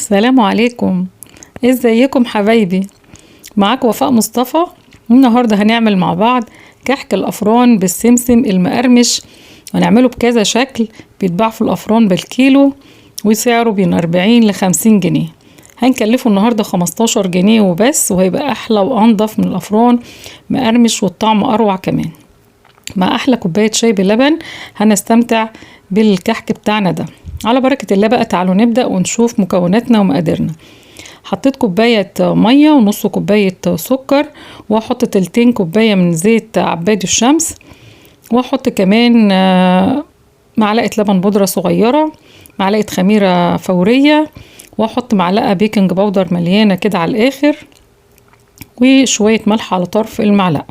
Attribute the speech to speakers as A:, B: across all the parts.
A: السلام عليكم. ازيكم حبايبي؟ معاكم وفاء مصطفى. النهاردة هنعمل مع بعض كحك الأفران بالسمسم المقرمش، هنعمله بكذا شكل. بيتباع في الأفران بالكيلو وسعره بين 40 ل50 جنيه. هنكلفه النهاردة 15 جنيه وبس، وهيبقى أحلى وأنضف من الأفران، مقرمش والطعم أروع كمان. مع أحلى كوباية شاي بلبن هنستمتع بالكحك بتاعنا ده. على بركة الله بقى تعالوا نبدأ ونشوف مكوناتنا ومقاديرنا. حطيت كوباية مية ونص كوباية سكر، وهحط تلتين كوباية من زيت عباد الشمس، وهحط كمان معلقة لبن بودرة صغيرة، معلقة خميرة فورية، وهحط معلقة بيكنج باودر مليانة كده على الآخر، وشوية ملح على طرف المعلقة.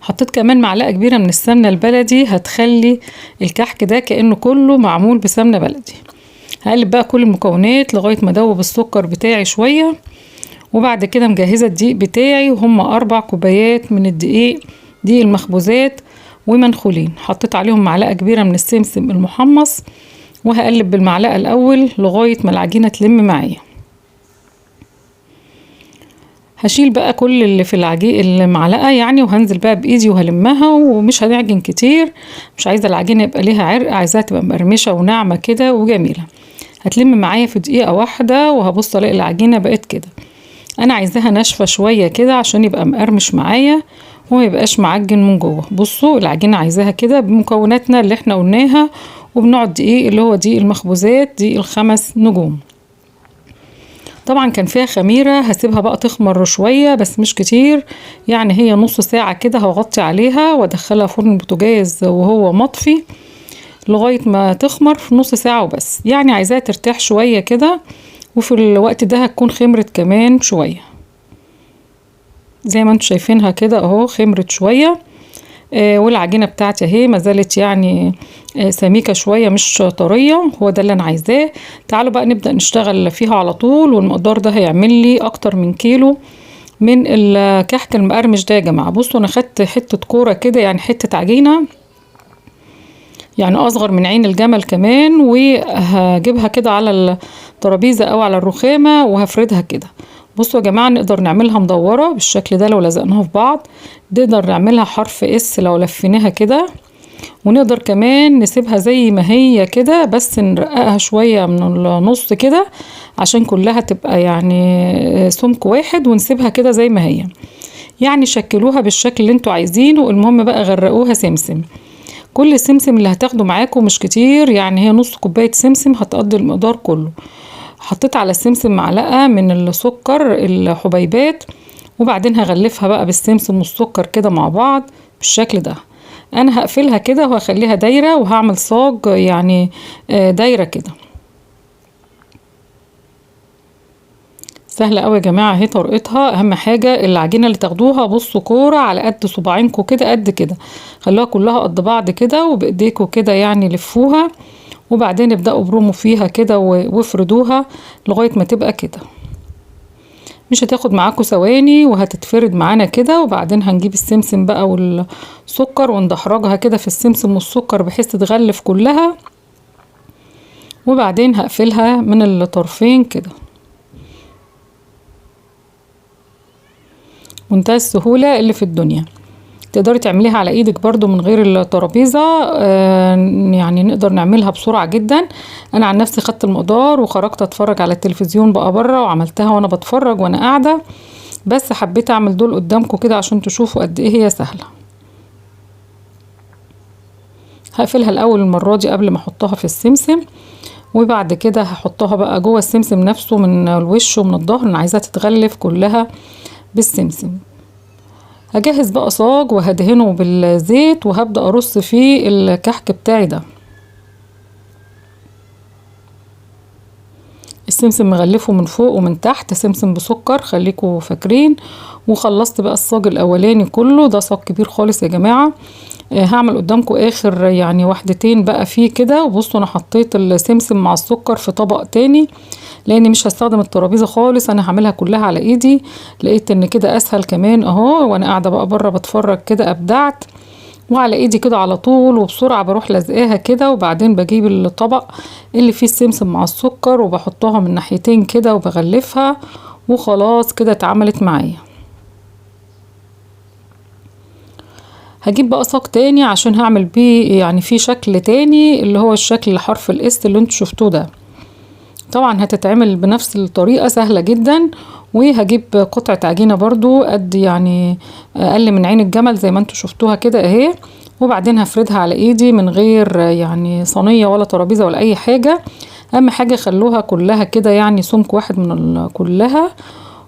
A: حطيت كمان معلقة كبيرة من السمنة البلدي، هتخلي الكحك ده كأنه كله معمول بسمنة بلدي. هقلب بقى كل المكونات لغاية ما ادوب السكر بتاعي شوية، وبعد كده مجهزة الدقيق بتاعي، وهم 4 كوبايات من الدقيق، دقيق المخبوزات ومنخولين. حطيت عليهم معلقة كبيرة من السمسم المحمص، وهقلب بالمعلقة الأول لغاية ما العجينة تلم معايا. هشيل بقى كل اللي في المعلقة يعني، وهنزل بقى بإيدي وهلمها، ومش هنعجن كتير. مش عايزة العجينة يبقى ليها عرق، عايزاها تبقى مقرمشة وناعمة كده وجميلة. هتلم معايا في دقيقة واحدة، وهبص الاقي العجينة بقت كده. انا عايزاها ناشفة شوية كده عشان يبقى مقرمش معايا وما يبقاش معجن من جوه. بصوا العجينة عايزاها كده بمكوناتنا اللي احنا قلناها، وبنوع الدقيق اللي هو دقيق المخبوزات، دقيق ال5 نجوم. طبعا كان فيها خميرة، هسيبها بقى تخمر شوية بس مش كتير، يعني هي نص ساعة كده. هغطي عليها وادخلها فرن البوتاجاز وهو مطفي لغاية ما تخمر في نص ساعة وبس. يعني عايزاها ترتاح شوية كده، وفي الوقت ده هتكون خمرت كمان شوية زي ما انتوا شايفينها كده اهو، خمرت شوية. والعجينة بتاعتي اهي ما زالت يعني سميكة شوية مش طرية، هو ده اللي انا عايزاه. تعالوا بقى نبدأ نشتغل فيها على طول. والمقدار ده هيعمل لي اكتر من كيلو من الكحك المقرمش ده يا جماعة. بصوا انا خدت حتة كورة كده، يعني حتة عجينة يعني اصغر من عين الجمل كمان، وهجيبها كده على الترابيزة او على الرخامة وهفردها كده. بصوا يا جماعة، نقدر نعملها مدورة بالشكل ده لو لزقناها في بعض، نقدر نعملها حرف اس لو لفيناها كده، ونقدر كمان نسيبها زي ما هي كده بس نرققها شوية من النص كده عشان كلها تبقى يعني سمك واحد، ونسيبها كده زي ما هي. يعني شكلوها بالشكل اللي انتوا عايزينه، المهم بقى غرقوها سمسم. كل السمسم اللي هتاخده معاكم مش كتير، يعني هي نص كوباية سمسم هتقضي المقدار كله. حطيت على السمسم معلقة من السكر الحبيبات، وبعدين هغلفها بقى بالسمسم والسكر كده مع بعض بالشكل ده. انا هقفلها كده وهخليها دايرة، وهعمل صاج يعني دايرة كده. سهلة قوي يا جماعة اهي طريقتها. اهم حاجة العجينة اللي تاخدوها بصوا كورة على قد صباعينكم كده، قد كده، خلوها كلها قد بعض كده، وبايديكم كده يعني لفوها، وبعدين ابدأوا بروموا فيها كده وافردوها لغاية ما تبقى كده. مش هتاخد معاكم ثواني وهتتفرد معانا كده. وبعدين هنجيب السمسم بقى والسكر وندحرجها كده في السمسم والسكر بحيث تتغلف كلها، وبعدين هقفلها من الطرفين كده. منتهى السهولة اللي في الدنيا. تقدري تعمليها على ايدك برضو من غير الترابيزة، يعني نقدر نعملها بسرعة جدا. انا عن نفسي خدت المقدار وخرجت اتفرج على التلفزيون بقى بره، وعملتها وانا بتفرج وانا قاعدة، بس حبيت اعمل دول قدامكم كده عشان تشوفوا قد ايه هي سهلة. هقفلها الاول المرة دي قبل ما احطها في السمسم، وبعد كده هحطها بقى جوه السمسم نفسه من الوش ومن الظهر. انا عايزاها تتغلف كلها بالسمسم. هجهز بقى صاج وهدهنه بالزيت، وهبدأ ارص فيه الكحك بتاعي ده. السمسم مغلفه من فوق ومن تحت سمسم بسكر، خليكوا فاكرين. وخلصت بقى الصاج الاولاني كله، ده صاج كبير خالص يا جماعة. هعمل قدامكم اخر يعني واحدتين بقى فيه كده. وبصوا انا حطيت السمسم مع السكر في طبق تاني، لاني مش هستخدم الترابيزة خالص، انا هعملها كلها على ايدي. لقيت ان كده اسهل كمان اهو، وانا قاعدة بقى بره بتفرج كده ابدعت. وعلى ايدي كده على طول وبسرعة بروح لازقاها كده، وبعدين بجيب الطبق اللي فيه السمسم مع السكر وبحطها من ناحيتين كده وبغلفها، وخلاص كده اتعملت معايا. هجيب بقى صاج تاني عشان هعمل بيه يعني فيه شكل تاني اللي هو الشكل حرف الاس اللي انتوا شفتوه ده. طبعا هتتعمل بنفس الطريقة، سهلة جدا. وهجيب قطعة عجينة برضو قد يعني اقل من عين الجمل زي ما انتوا شفتوها كده اهي، وبعدين هفردها على ايدي من غير يعني صينية ولا ترابيزة ولا اي حاجة. اهم حاجة خلوها كلها كده يعني سمك واحد من كلها.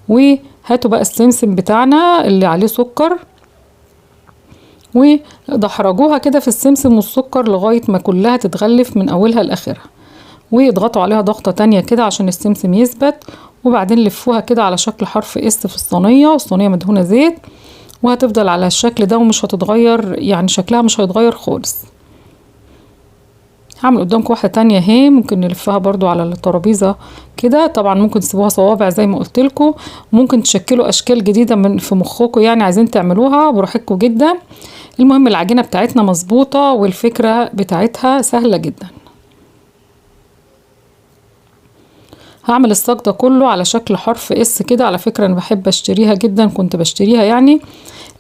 A: وهاتوا بقى السمسم بتاعنا اللي عليه سكر ودحرجوها كده في السمسم والسكر لغاية ما كلها تتغلف من اولها لاخرها، ويضغطوا عليها ضغطة تانية كده عشان السمسم يثبت. وبعدين لفوها كده على شكل حرف اس في الصينية، والصينية مدهونة زيت، وهتفضل على الشكل ده ومش هتتغير، يعني شكلها مش هيتغير خالص. هعمل قدامكم واحدة تانية اهي، ممكن نلفها برضو على الترابيزة كده. طبعا ممكن تسيبوها صوابع زي ما قلتلكم، ممكن تشكلوا اشكال جديدة من في مخكم يعني عايزين تعملوها براحتكم جدا. المهم العجينة بتاعتنا مظبوطة والفكرة بتاعتها سهلة جدا. هعمل الصاج ده كله على شكل حرف اس كده. على فكرة انا بحب اشتريها جدا، كنت بشتريها يعني،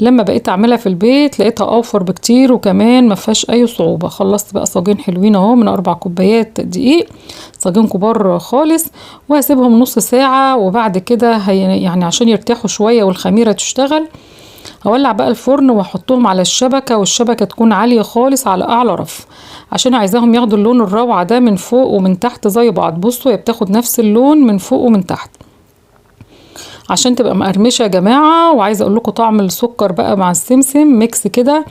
A: لما بقيت اعملها في البيت لقيتها اوفر بكتير وكمان ما فيهاش اي صعوبة. خلصت بقى صاجين حلوين اهو من 4 كوبايات دقيق، صاجين كبار خالص، وهسيبهم نص ساعة. وبعد كده يعني عشان يرتاحوا شوية والخميرة تشتغل، هولع بقى الفرن واحطهم على الشبكة، والشبكة تكون عالية خالص على اعلى رف، عشان عايزاهم ياخدوا اللون الروعة ده من فوق ومن تحت زي بعض. بصوا هي بتاخد نفس اللون من فوق ومن تحت عشان تبقى مقرمشة يا جماعة. وعايزة اقول لكم طعم السكر بقى مع السمسم ميكس كده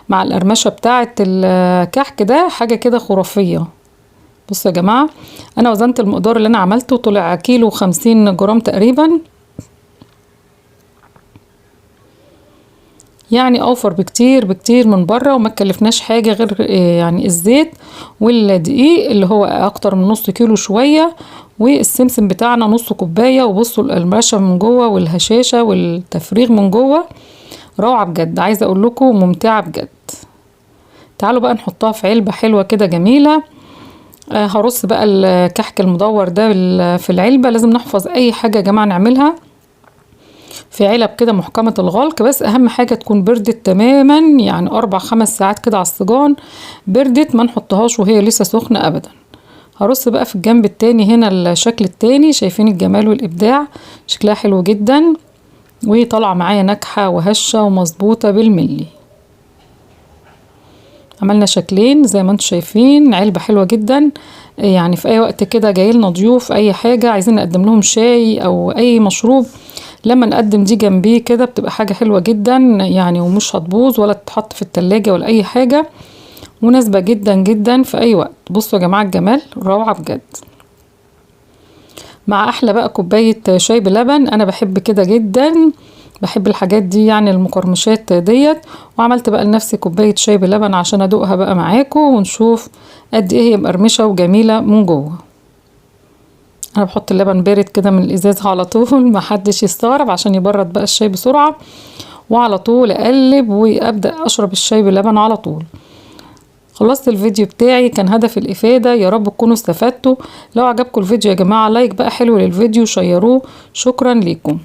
A: مع القرمشة بتاعة الكحك ده حاجة كده خرافية. بصوا يا جماعة انا وزنت المقدار اللي انا عملته، طلع كيلو 50 جرام تقريبا، يعني اوفر بكتير بكتير من بره، وما تكلفناش حاجة غير يعني الزيت والدقيق اللي هو اكتر من نص كيلو شوية، والسمسم بتاعنا نص كوباية. وبصوا القرمشة من جوه والهشاشة والتفريغ من جوه روعة بجد. عايزة اقول لكم ممتعة بجد. تعالوا بقى نحطها في علبة حلوة كده جميلة. هرص بقى الكحك المدور ده في العلبة. لازم نحفظ اي حاجة يا جماعة نعملها في علب كده محكمة الغلق، بس اهم حاجة تكون بردت تماما، يعني 4-5 ساعات كده على الصجان بردت، ما نحطهاش وهي لسه سخنة ابدا. هرص بقى في الجنب التاني هنا الشكل التاني. شايفين الجمال والابداع؟ شكلها حلو جدا وطلع معايا ناجحة وهشة ومظبوطة بالملي. عملنا شكلين زي ما انتم شايفين، علبة حلوة جدا. يعني في اي وقت كده جايلنا ضيوف اي حاجة عايزين نقدم لهم شاي او اي مشروب، لما نقدم دي جنبيه كده بتبقى حاجة حلوة جدا يعني، ومش هتبوظ ولا تتحط في التلاجة ولا اي حاجة، مناسبة جدا جدا في اي وقت. بصوا يا جماعة الجمال روعة بجد، مع احلى بقى كوباية شاي بلبن. انا بحب كده جدا، بحب الحاجات دي يعني المقرمشات ديت. وعملت بقى لنفسي كوباية شاي بلبن عشان ادوقها بقى معاكم ونشوف قد ايه هي مقرمشة وجميلة من جوه. انا بحط اللبن بارد كده من الازاز على طول، ما حدش يستغرب عشان يبرد بقى الشاي بسرعة، وعلى طول اقلب وابدأ اشرب الشاي بلبن على طول. خلصت الفيديو بتاعي، كان هدف الافادة، يا رب تكونوا استفدتوا. لو عجبكم الفيديو يا جماعة لايك بقى حلو للفيديو، شيروه. شكرا ليكم.